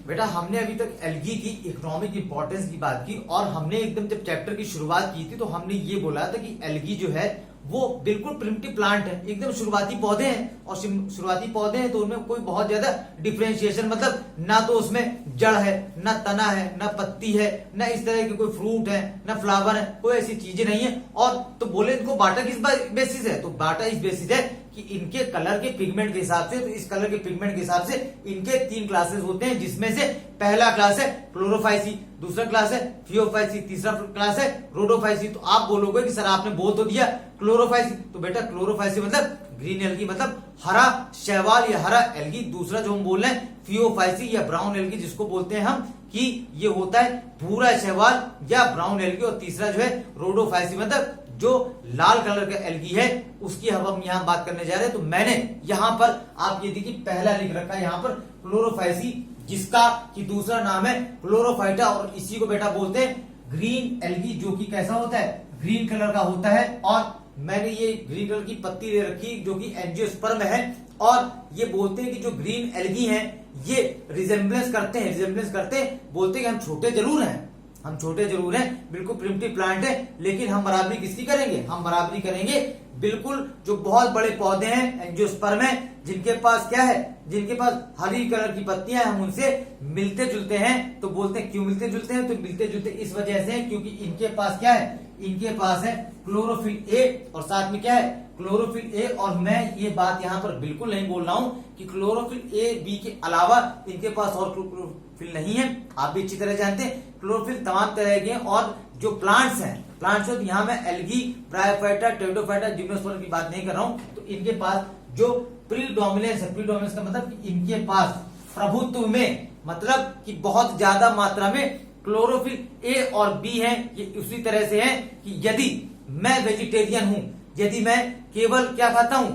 बेटा हमने अभी तक एल्गी की इकोनॉमिक इंपॉर्टेंस की बात की और हमने एकदम जब चैप्टर की शुरुआत की थी तो हमने ये बोला था कि एल्गी जो है वो बिल्कुल प्रिमिटिव प्लांट है, एकदम शुरुआती पौधे हैं और शुरुआती पौधे हैं तो उनमें कोई बहुत ज्यादा डिफरेंशिएशन मतलब ना तो उसमें जड़ है, ना तना है, ना पत्ती है, ना इस तरह की कोई फ्रूट है, ना फ्लावर है, कोई ऐसी चीजें नहीं है। और तो बोले इनको बांटा किस बेसिस है, तो बांटा इस बेसिस है कि इनके कलर के पिगमेंट के हिसाब से, तो इस कलर के पिगमेंट के हिसाब से इनके 3 क्लासेस होते हैं, जिसमें से पहला क्लास है क्लोरोफाइसी, दूसरा क्लास है फियोफाइसी, तीसरा क्लास है रोडोफाइसी। तो आप बोलोगे कि सर आपने बोल तो दिया क्लोरोफाइसी, तो बेटा क्लोरोफाइसी मतलब ग्रीन एल्गी मतलब हरा शैवाल या हरा एल्गी। दूसरा जो हम बोल रहे हैं फियोफाइसी या ब्राउन एल्गी जिसको बोलते हैं हम कि ये होता है भूरा शैवाल या ब्राउन एल्गी। और तीसरा जो है रोडोफाइसी मतलब जो लाल कलर का एल्गी है उसकी हम यहाँ बात करने जा रहे हैं। तो मैंने यहाँ पर आप ये देखिए पहला लिख रखा है यहाँ पर क्लोरोफाइसी, जिसका कि दूसरा नाम है क्लोरोफाइटा और इसी को बेटा बोलते हैं ग्रीन एल्गी, जो कि कैसा होता है ग्रीन कलर का होता है। और मैंने ये ग्रीन कलर की पत्ती ले रखी जो कि एंजियोस्पर्म है। और ये बोलते हैं कि जो ग्रीन एल्गी हैं ये रिजेम्बलेंस करते हैं, बोलते हैं कि हम छोटे जरूर हैं, बिल्कुल प्रिमिटिव प्लांट है, लेकिन हम बराबरी किसकी करेंगे, हम बराबरी करेंगे बिल्कुल जो बहुत बड़े पौधे हैं एंजियोस्पर्म है, जिनके पास क्या है, जिनके पास हरी कलर की पत्तियां हैं, हम उनसे मिलते जुलते हैं। तो बोलते हैं क्यों मिलते जुलते हैं, तो मिलते जुलते इस वजह से क्योंकि इनके पास क्या है, इनके पास है क्लोरोफिल ए और साथ में क्या है क्लोरोफिल ए। और मैं ये बात यहाँ पर बिल्कुल नहीं बोल रहा हूं कि क्लोरोफिल ए बी के अलावा इनके पास और क्लोरोफिल नहीं है, आप भी अच्छी तरह जानते हैं क्लोरोफिल तमाम तरह के। और जो प्लांट्स हैं तो यहाँ मैं एल्गी, ब्रायोफाइटा, टेरिडोफाइटा, जिम्नोस्पर्म की बात नहीं कर रहा हूं। तो इनके पास जो प्रीडोमिनेंस है, प्रीडोमिनेंस का मतलब कि इनके पास प्रभुत्व में मतलब कि बहुत ज्यादा मात्रा में क्लोरोफिल ए और बी है। ये उसी तरह से है कि यदि मैं वेजिटेरियन हूं, यदि मैं केवल क्या खाता हूं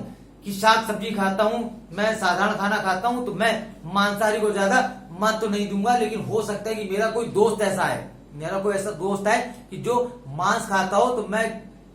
कि शाक सब्जी खाता हूं, मैं साधारण खाना खाता हूं, तो मैं मांसाहारी को ज्यादा मत तो नहीं दूंगा। लेकिन हो सकता है कि मेरा कोई दोस्त ऐसा है, मेरा कोई ऐसा दोस्त है कि जो मांस खाता हो, तो मैं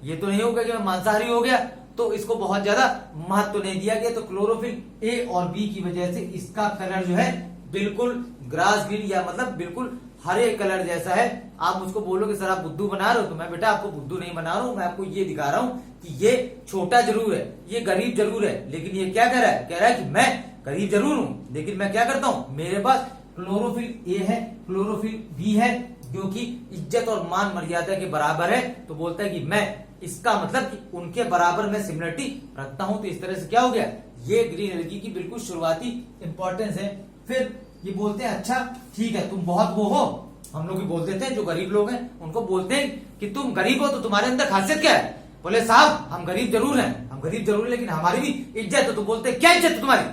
ये तो नहीं होगा कि मैं मांसाहारी हो गया तो इसको बहुत ज्यादा महत्व तो नहीं दिया गया। तो क्लोरोफिल ए और बी की वजह से इसका कलर जो है बिल्कुल ग्रास ग्रीन या मतलब बिल्कुल हरे कलर जैसा है। आप मुझको बोलोगे सर आप बुद्धू बना रहे हो, तो मैं बेटा आपको बुद्धू नहीं बना रहा हूं, मैं आपको ये दिखा रहा हूं कि ये छोटा जरूर है, ये गरीब जरूर है, लेकिन ये क्या कह रहा है कि मैं गरीब जरूर हूं, लेकिन मैं क्या करता हूं, मेरे पास क्लोरोफिल ए है, क्लोरोफिल बी है, जो कि इज्जत और मान मर्यादा के बराबर है। तो बोलता है कि मैं इसका मतलब कि उनके बराबर में सिमिलरिटी रखता हूं। तो इस तरह से क्या हो गया, ये ग्रीन एल्गी की बिल्कुल शुरुआती इंपॉर्टेंस है। फिर ये बोलते हैं अच्छा ठीक है तुम बहुत वो हो, हम लोग भी बोल देते हैं जो गरीब लोग हैं उनको बोलते हैं कि तुम गरीब हो तो तुम्हारे अंदर खासियत क्या है, बोले साहब हम गरीब जरूर हैं लेकिन हमारी भी इज्जत है। तो बोलते हैं क्या इज्जत है तुम्हारी,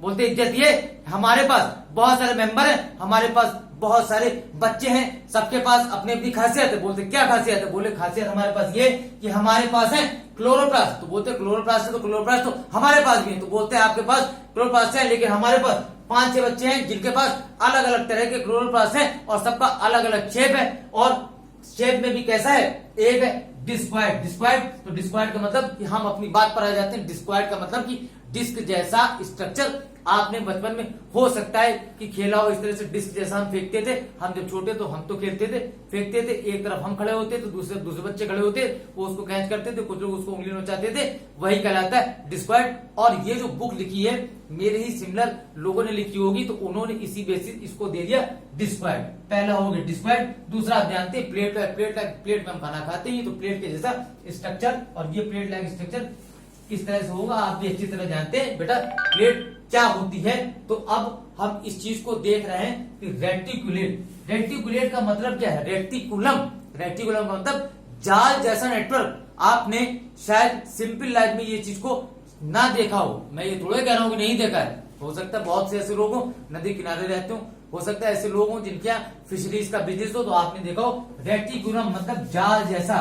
बोलते इज्जत ये हमारे पास बहुत सारे मेंबर हैं, हमारे पास बहुत सारे बच्चे हैं, सबके पास अपनी अपनी खासियत है। बोलते क्या खासियत है, बोले खासियत हमारे पास ये कि हमारे पास है क्लोरोप्लास्ट। तो बोलते क्लोरोप्लास्ट है, तो क्लोरोप्लास्ट तो हमारे पास भी है। तो बोलते हैं आपके पास क्लोरोप्लास्ट है, लेकिन हमारे पास 5-6 बच्चे हैं जिनके पास अलग अलग तरह के क्लोरोप्लास्ट है और सबका अलग अलग शेप है। और शेप में भी कैसा है, एक है डिस्क्वाइड। तो डिस्क्वाइड का मतलब कि हम अपनी बात पर आ जाते हैं, डिस्क्वाइड का मतलब कि डिस्क जैसा स्ट्रक्चर। आपने बचपन में हो सकता है कि खेला हो इस तरह से, डिस्क जैसा हम फेंकते थे, हम जब छोटे तो हम तो खेलते थे, फेंकते थे, एक तरफ हम खड़े होते तो दूसरे बच्चे खड़े होते, वो उसको कैच करते थे, कुछ लोग उसको उंगली नोचाते थे, वही कहलाता है डिस्क्वाइड। और ये जो बुक लिखी है मेरे ही सिमिलर लोगों ने लिखी होगी, तो उन्होंने इसी बेसिस इसको दे दिया डिस्क्वाइड। पहला हो गया डिस्क्वाइड, दूसरा आप जानते हैं प्लेट में हम खाना खाते हैं, तो प्लेट के जैसा स्ट्रक्चर, और ये प्लेट लाइक स्ट्रक्चर किस तरह से होगा आप भी अच्छी तरह जानते हैं बेटा प्लेट क्या होती है। तो अब हम इस चीज को देख रहे हैं कि रेटिकुलेट का मतलब क्या है, रेटिकुलम का मतलब जाल जैसा नेटवर्क। आपने शायद सिंपल लाइफ में ये चीज को ना देखा हो, मैं ये थोड़ा कह रहा हूं कि नहीं देखा है, हो सकता है बहुत से ऐसे लोग हो नदी किनारे रहते हो सकता है ऐसे लोग हो जिनके यहाँ फिशरीज का बिजनेस हो, तो आपने देखा हो रेटिकुलम मतलब जाल जैसा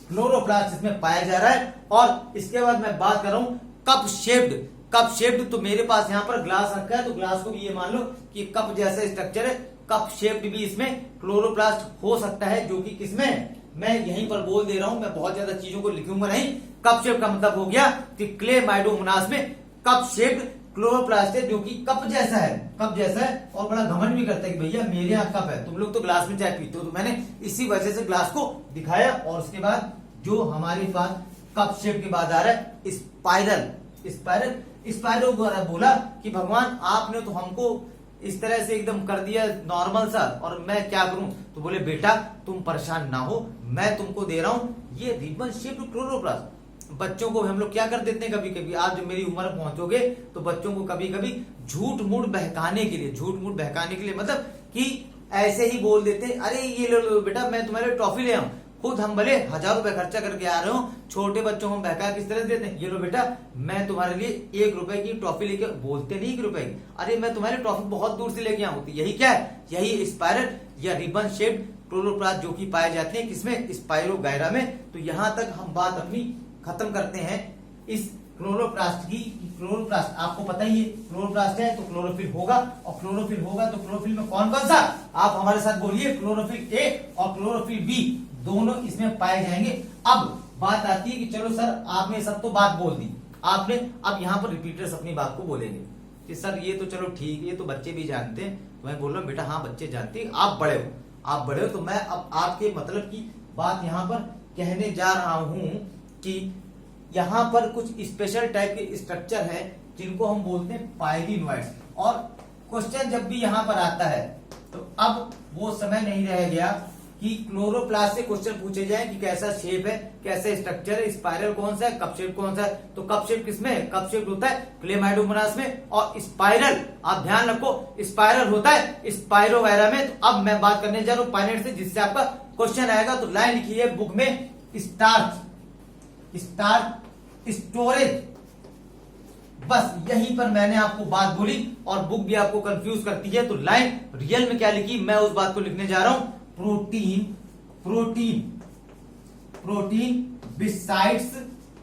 क्लोरोप्लास्ट इसमें पाया जा रहा है। और इसके बाद मैं बात कर रहा हूं कप शेप्ड। तो मेरे पास यहाँ पर ग्लास रखा है, तो ग्लास को भी ये मान लो कि कप जैसा स्ट्रक्चर है, कप शेप्ड भी इसमें क्लोरोप्लास्ट हो सकता है, जो कि किसमें मैं यहीं पर बोल दे रहा हूं, मैं बहुत ज्यादा चीजों को लिखूंगा नहीं। कप शेप का मतलब हो गया कि क्लेमाइडोमोनास में कप शेप्ड क्लोरोप्लास्ट है जो कि कप जैसा है, कप जैसा है, और बड़ा घमंड भी करता है कि भैया मेरे यहाँ कप है, तुम लोग तो ग्लास में चाय पीते हो। तो मैंने इसी वजह से ग्लास को दिखाया। और उसके बाद जो हमारे पास कप शेप के बाद आ रहा है स्पाइरल, स्पाइरल, स्पाइरल द्वारा बोला कि भगवान आपने तो हमको इस तरह से एकदम कर दिया नॉर्मल सा, और मैं क्या करूं। तो बोले बेटा तुम परेशान ना हो, मैं तुमको दे रहा हूं ये रिबन शेप्ड क्लोरोप्लास्ट। बच्चों को हम लोग क्या कर देते हैं, कभी कभी आप जब मेरी उम्र पहुंचोगे तो बच्चों को कभी कभी झूठ मूठ बहकाने के लिए, झूठ मूठ बहकाने के लिए मतलब कि ऐसे ही बोल देते हैं, अरे ये लो बेटा मैं तुम्हारे लिए टॉफी ले आऊं। खुद हम भले 1000 रुपए खर्चा करके आ रहे हो, छोटे बच्चों को बहका किस तरह से देते हैं, ये लो बेटा मैं तुम्हारे लिए 1 रुपए की टॉफी लेके, बोलते नहीं 1 रुपए की, अरे मैं तुम्हारे टॉफी बहुत दूर से लेके आऊं। यही क्या है, यही स्पाइरल या रिबन शेप्ड क्लोरोप्लास्ट जो कि पाए जाते हैं किसमें, स्पाइरोगायरा में। तो यहां तक हम बात अपनी खत्म करते हैं इस क्लोरोप्लास्ट की। क्लोरोप्लास्ट आपको पता ही है, क्लोरोप्लास्ट है तो क्लोरोफिल होगा, और क्लोरोफिल होगा तो क्लोरोफिल में कौन कौन सा, आप हमारे साथ बोलिए, क्लोरोफिल ए और क्लोरोफिल बी दोनों इसमें पाए जाएंगे। अब बात आती है कि चलो सर आपने सब तो बात बोल दी आपने, अब यहाँ पर रिपीटर्स अपनी बात को बोलेंगे कि सर ये तो चलो ठीक है, ये तो बच्चे भी जानते हैं। तो मैं बोल रहा हूँ बेटा हाँ बच्चे जानते हैं, आप बड़े हो, आप बड़े हो, तो मैं अब आपके मतलब की बात यहाँ पर कहने जा रहा हूं कि यहाँ पर कुछ स्पेशल टाइप के स्ट्रक्चर है जिनको हम बोलते हैं पायरिनोइड्स। और क्वेश्चन जब भी यहाँ पर आता है तो अब वो समय नहीं रह गया कि क्लोरोप्लास्ट से क्वेश्चन पूछे जाए कि कैसा शेप है, कैसा स्ट्रक्चर है, स्पाइरल कौन सा है, कप शेप कौन सा है। तो कप शेप किसमें है, कप शेप होता है क्लेमाइडोमोनास में, और स्पाइरल आप ध्यान रखो स्पाइरल होता है स्पाइरोगायरा में। तो अब मैं बात करने जा रहा हूं पाइनेट से, जिससे आपका क्वेश्चन आएगा। तो लाइन लिखी है बुक में, स्टार्च, स्टार्च स्टोरेज, बस यहीं पर मैंने आपको बात बोली और बुक भी आपको कंफ्यूज करती है। तो लाइन रियल में क्या लिखी, मैं उस बात को लिखने जा रहा हूं, protein, protein, protein besides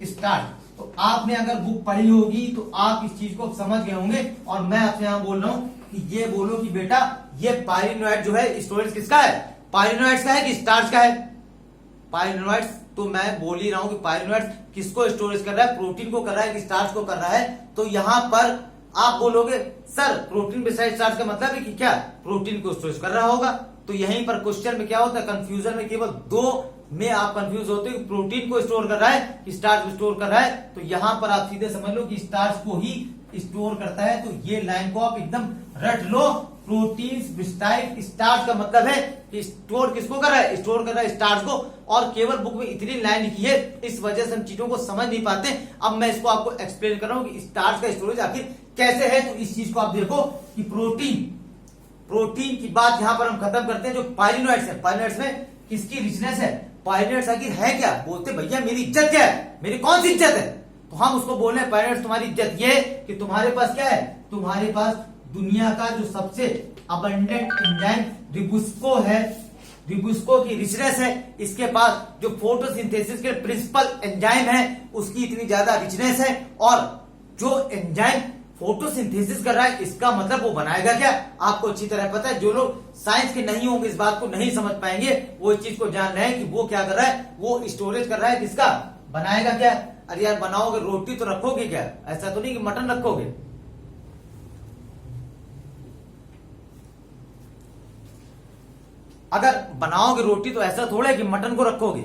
starch. तो आपने अगर बुक पढ़ी होगी तो आप इस चीज को समझ गए होंगे। और मैं आपसे यहां बोल रहा हूं कि ये बोलो कि बेटा ये पायरिनोइड जो है स्टोरेज किसका है, पायरिनोइड्स का है कि स्टार्च का है, पायरिनोइड्स। तो मैं बोल ही रहा हूं कि पायरिनोइड्स किसको स्टोरेज कर रहा है, प्रोटीन को कर रहा है कि स्टार्च को कर रहा है। तो यहां पर आप बोलोगे सर प्रोटीन बिसाइड स्टार्च का मतलब है कि क्या, प्रोटीन को स्टोरेज कर रहा होगा। तो यहीं पर क्वेश्चन में क्या होता है, कंफ्यूजन में केवल 2 में आप कंफ्यूज होते हो, प्रोटीन को स्टोर कर रहा है कि स्टार्च को स्टोर कर रहा है। तो यहां पर आप सीधे समझ लो कि स्टार्च को ही स्टोर करता है। तो ये लाइन को आप एकदम रट लो, प्रोटीन बिसाइड स्टार्च का मतलब है कि स्टोर किसको कर रहा है, स्टोर कर रहा है स्टार्च को। और केवल बुक में इतनी लाइन लिखी है, इस वजह से हम चीजों को समझ नहीं पाते। अब मैं इसको आपको एक्सप्लेन कर रहा हूं कि स्टार्च का स्टोरेज आखिर कैसे है। तो इस चीज को आप देखो कि प्रोटीन, प्रोटीन की बात यहां पर हम खत्म करते हैं। जो पायरिनोइड्स है, पायरिनोइड्स में किसकी रिचनेस है, पायरिनोइड्स आखिर है क्या, बोलते भैया मेरी इज्जत क्या है, मेरी कौन सी इज्जत है। तो हम उसको बोल रहे हैं पायरिनोइड्स तुम्हारी इज्जत ये है कि तुम्हारे पास क्या है, तुम्हारे पास दुनिया का जो सबसे अबंडेंट एंजाइम रिबुस्को है, रिबुस्को की रिचनेस है। इसके पास जो फोटोसिंथेसिस के प्रिंसिपल एंजाइम है उसकी इतनी ज्यादा रिचनेस है। और जो एंजाइम फोटोसिंथेसिस कर रहा है इसका मतलब वो बनाएगा क्या, आपको अच्छी तरह पता है। जो लोग साइंस के नहीं होंगे इस बात को नहीं समझ पाएंगे, वो इस चीज को जान रहे हैं कि वो क्या कर रहा है, वो स्टोरेज कर रहा है किसका, बनाएगा क्या। अरे यार बनाओगे रोटी तो रखोगे क्या, ऐसा तो नहीं कि मटन रखोगे। अगर बनाओगे रोटी तो ऐसा थोड़ा है कि मटन को रखोगे,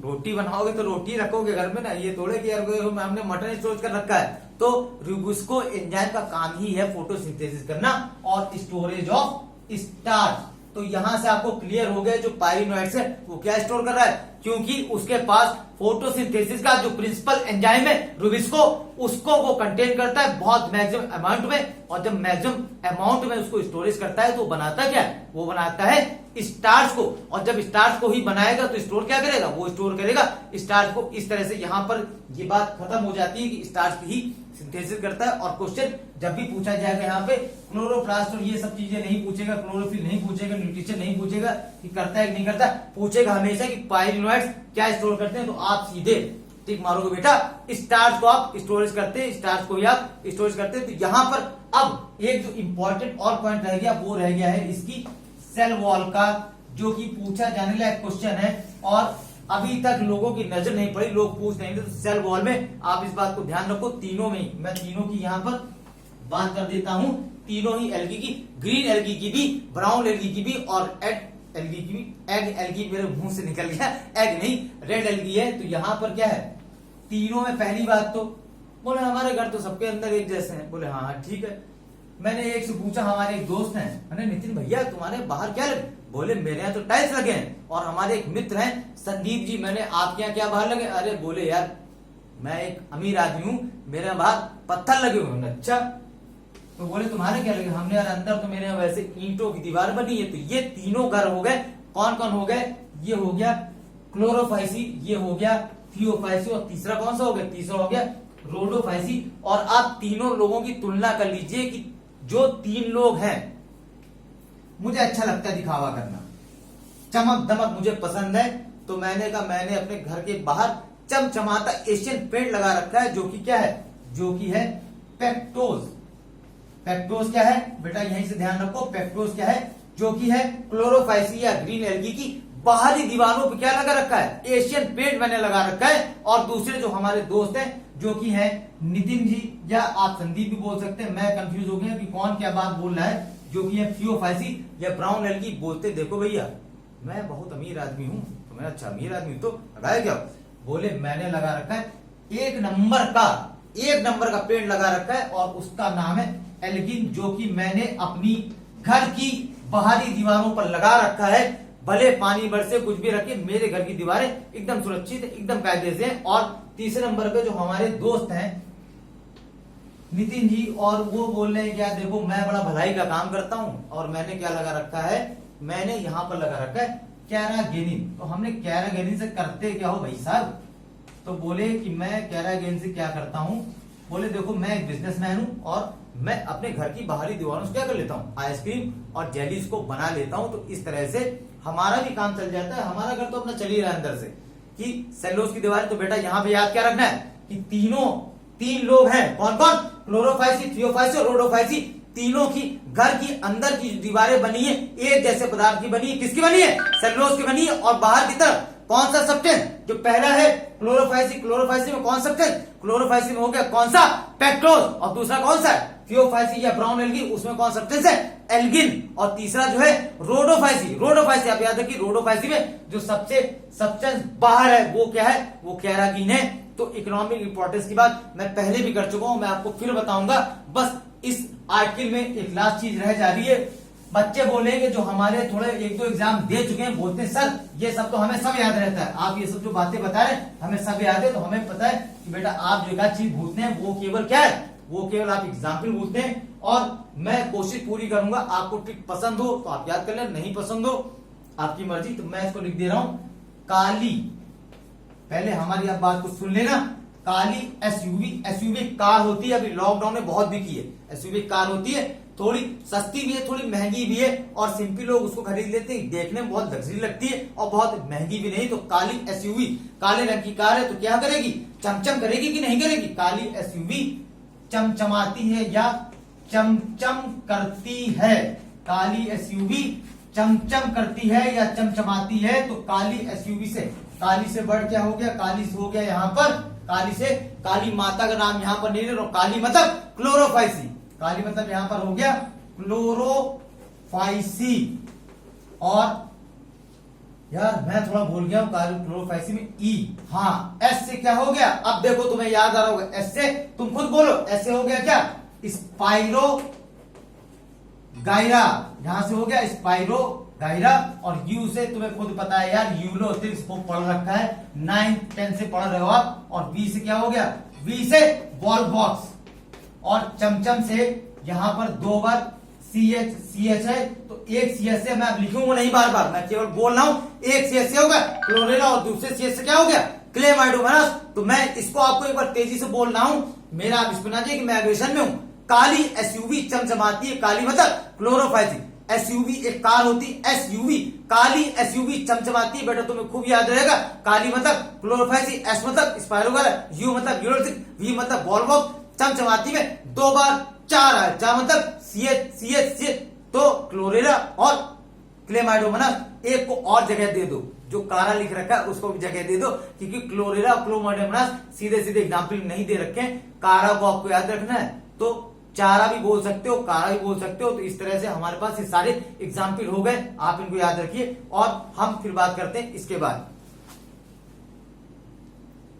रोटी बनाओगे तो रोटी रखोगे घर में ना, ये थोड़े कि यार हमने मटन स्टोर कर रखा है। तो रिबुस्को एंजाइम का काम ही है फोटोसिंथेसिस करना और स्टोरेज ऑफ स्टार्च। तो यहां से आपको क्लियर हो गया जो पायरिनोइड्स है वो क्या स्टोर कर रहा है, क्योंकि उसके पास फोटोसिंथेसिस का जो प्रिंसिपल एंजाइम है रिबुस्को, उसको वो कंटेन करता है बहुत मैक्सिमम अमाउंट में। और जब मैक्सिमम अमाउंट में उसको स्टोरेज करता है तो बनाता क्या है, वो बनाता है स्टार्च को। और जब स्टार्च को ही बनाएगा तो स्टोर क्या करेगा, वो स्टोर करेगा स्टार्च को। इस तरह से यहां पर ये बात खत्म हो जाती है कि स्टार्च की ही सिंथेसिस करता है। और क्वेश्चन जब भी पूछा जाएगा यहाँ पे क्लोरोप्लास्ट और ये सब चीजें नहीं पूछेगा, क्लोरोफिल नहीं पूछेगा, न्यूट्रिशन नहीं पूछेगा कि करता है कि नहीं करता, पूछेगा हमेशा कि पायरिनोइड्स क्या स्टोर करते हैं। तो आप सीधे टिक मारोगे बेटा, स्टार्च को आप स्टोरेज करते हैं, स्टार्च को ही आप स्टोरेज करते हैं। तो यहां पर अब एक जो इंपॉर्टेंट और पॉइंट रह गया वो रह गया है इसकी सेल वॉल का, जो कि पूछा जाने लायक क्वेश्चन है और अभी तक लोगों की नजर नहीं पड़ी, लोग पूछ नहीं थे। तो सेल वॉल में आप इस बात को ध्यान रखो, तीनों में मैं तीनों की यहाँ पर बात कर देता हूं तीनों ही एल्गी की, ग्रीन एल्गी की भी, ब्राउन एल्गी की भी और एग एल्गी की भी। एग एल्गी मेरे मुंह से निकल गया, एग नहीं रेड एल्गी है। तो यहां पर क्या है तीनों में, पहली बात तो बोले हमारे घर तो सबके अंदर एक जैसे हैं। बोले हाँ हाँ ठीक है। मैंने एक से पूछा, हमारे एक दोस्त हैं, मैंने नितिन भैया तुम्हारे बाहर क्या लगे? बोले मेरे यहाँ तो टाइल्स लगे हैं। और हमारे एक मित्र हैं संदीप जी, मैंने आपके यहाँ क्या बाहर लगे? अरे बोले यार मैं एक अमीर आदमी हूँ, मेरे यहाँ बाहर पत्थर लगे हुए हैं। अच्छा तो बोले तुम्हारे क्या लगे? हमने यार अंदर तो मेरे यहाँ वैसे ईंटों की दीवार बनी है। तो ये तीनों घर हो गए, कौन कौन हो गए? ये हो गया क्लोरोफाइसी, ये हो गया थियोफाइसी, और तीसरा कौन सा हो गया? तीसरा हो गया रोडोफाइसी। और आप तीनों लोगों की तुलना कर लीजिए कि जो तीन लोग हैं, मुझे अच्छा लगता है दिखावा करना, चमक दमक मुझे पसंद है। तो मैंने कहा मैंने अपने घर के बाहर चमचमाता एशियन पेंट लगा रखा है, जो कि क्या है? जो कि है पेक्टोज। पेक्टोज क्या है बेटा? यहीं से ध्यान रखो, पेक्टोज क्या है? जो कि है क्लोरोफाइसी या ग्रीन एल्गी की बाहरी दीवारों पे क्या लगा रखा है? एशियन पेंट मैंने लगा रखा है। और दूसरे जो हमारे दोस्त हैं, जो कि है नितिन जी या आप संदीप भी बोल सकते हैं, मैं कंफ्यूज हो गया कि कौन क्या बात बोल रहा है, जो कि है थियोफाइसी या ब्राउन एल्गी बोलते। देखो भैया मैं बहुत अमीर आदमी हूं, तो मैं अच्छा अमीर आदमी तो लगाया क्या? बोले मैंने लगा रखा है एक नंबर का पेंट लगा रखा है, और उसका नाम है एल्गिन, जो कि मैंने अपनी घर की बाहरी दीवारों पर लगा रखा है। भले पानी बरसे कुछ भी रखे, मेरे घर की दीवारें एकदम सुरक्षित है, एकदम कायदे से। और तीसरे नंबर पे जो हमारे दोस्त हैं नितिन जी, और वो बोल रहे हैं क्या? देखो मैं बड़ा भलाई का काम करता हूं, और मैंने क्या लगा रखा है? मैंने यहां पर लगा रखा है कैरागेनिन। तो हमने कैरागेनिन से करते क्या हो भाई साहब? तो बोले कि मैं कैरागेनिन से क्या करता हूं? बोले देखो मैं एक बिजनेसमैन हूं, और मैं अपने घर की बाहरी दीवारों से क्या कर लेता हूँ? आइसक्रीम और जेलीज को बना लेता हूँ। तो इस तरह से हमारा भी काम चल जाता है, हमारा घर तो अपना चल ही रहा है अंदर से। कि सेलुलोज की दीवारें, तो बेटा यहाँ पे याद क्या रखना है कि तीन लोग हैं, कौन कौन? क्लोरोफाइसी, थियोफाइसी और रोडोफाइसी। तीनों की घर की अंदर की दीवारें बनी है एक जैसे पदार्थ की बनी है। किसकी बनी है? सेलुलोज की बनी है। और बाहर की तरफ कौन सा सब्सटेंस? जो पहला है क्लोरोफाइसी, क्लोरोफाइसी में कौन सब्सटेंस? क्लोरोफाइसी में हो गया कौन सा? पेक्टोज। और दूसरा कौन सा है? थियोफाइसी या ब्राउन एल्गी, उसमें कौन सब्सटेंस है? एल्गिन। और तीसरा जो है रोडोफाइसी। रोडोफाइसी आप याद रखिए, रोडोफाइसी में जो सबसे सब्सटेंस बाहर है वो क्या है? वो कैरागीन है। तो इकोनॉमिक इंपॉर्टेंस की बात मैं पहले भी कर चुका हूं, मैं आपको फिर बताऊंगा। बस इस आर्टिकल में एक लास्ट चीज रह जा रही है। बच्चे बोलेंगे जो हमारे थोड़े एक दो एग्जाम दे चुके हैं, बोलते हैं सर ये सब तो हमें सब याद रहता है, आप ये सब जो बातें बता रहे हैं हमें सब याद है। तो हमें पता है कि बेटा आप जो चीज भूलते हैं वो केवल क्या है? वो केवल आप एग्जाम्पल भूलते हैं। और मैं कोशिश पूरी करूंगा, आपको ट्रिक पसंद हो तो आप याद कर लें, नहीं पसंद हो आपकी मर्जी। तो मैं इसको लिख दे रहा हूं काली। पहले हमारी आप बात को सुन लेना। काली एसयूवी, एसयूवी कार होती है, अभी लॉकडाउन में बहुत बिकी है। एसयूवी कार होती है, थोड़ी सस्ती भी है, थोड़ी महंगी भी है, और सिंपली लोग उसको खरीद लेते हैं, देखने में बहुत लग्जरी लगती है और बहुत महंगी भी नहीं। तो काली एसयूवी, काले रंग की कार है, तो क्या करेगी? चमचम करेगी कि नहीं करेगी? काली एसयूवी चमचमाती है या चमचम करती है। काली एसयूवी चमचम करती है या चमचमाती है। तो काली एसयूवी से, काली से वर्ड क्या हो गया? काली से हो गया यहाँ पर, काली से काली माता का नाम यहाँ पर नहीं ले रहा, काली मतलब क्लोरोफाइसी। काली मतलब यहां पर हो गया क्लोरोफाइसी। और यार मैं थोड़ा भूल गया हूं, काली क्लोरोफाइसी में ई, हाँ एस से क्या हो गया? अब देखो तुम्हें याद आ रहा होगा, एस से तुम खुद बोलो, एस से हो गया क्या? स्पाइरो गायरा, यहां से हो गया स्पाइरो गायरा। और यू से तुम्हें खुद पता है यार, यूलोथिक्स को पढ़ रखा है, 9th 10th से पढ़ रहे हो आप। और वी से क्या हो गया? वी से बॉल बॉक्स। और चमचम से यहां पर दो बार सी एच है, तो एक सी एच से मैं अब लिखूंगा नहीं बार बार, मैं केवल बोल रहा हूं। एक सी एच से होगा क्लोरेला, और दूसरे सी एच से क्या हो गया? क्लेमाइडोमोनास। तो मैं इसको आपको एक बार तेजी से बोल रहा हूं, मेरा आप इसको ना जाइए कि मैं एग्रेशन में हूं। काली एसयूवी चमचमाती है, काली मतलब क्लोरोफाइसी। एसयूवी एक कार होती है, एसयूवी काली एसयूवी चमचमाती है। बेटा तुम्हें खूब याद रहेगा, काली मतलब क्लोरोफाइसी, एस मतलब स्पाइरोगायरा, यू मतलब यूरोथिक, वी मतलब बॉल बॉक्स। चमचमाती में दो बार चार है, चार मतलब सी एच, तो क्लोरेला और क्लेमाइडोमोनास। एक को और जगह दे दो, जो कारा लिख रखा है उसको भी जगह दे दो, क्योंकि क्लोरेला और क्लेमाइडोमोनास सीधे सीधे एग्जाम्पल नहीं दे रखे हैं। कारा को आपको याद रखना है, तो चारा भी बोल सकते हो, कारा भी बोल सकते हो। तो इस तरह से हमारे पास ये सारे एग्जाम्पल हो गए, आप इनको याद रखिए और हम फिर बात करते हैं इसके बाद।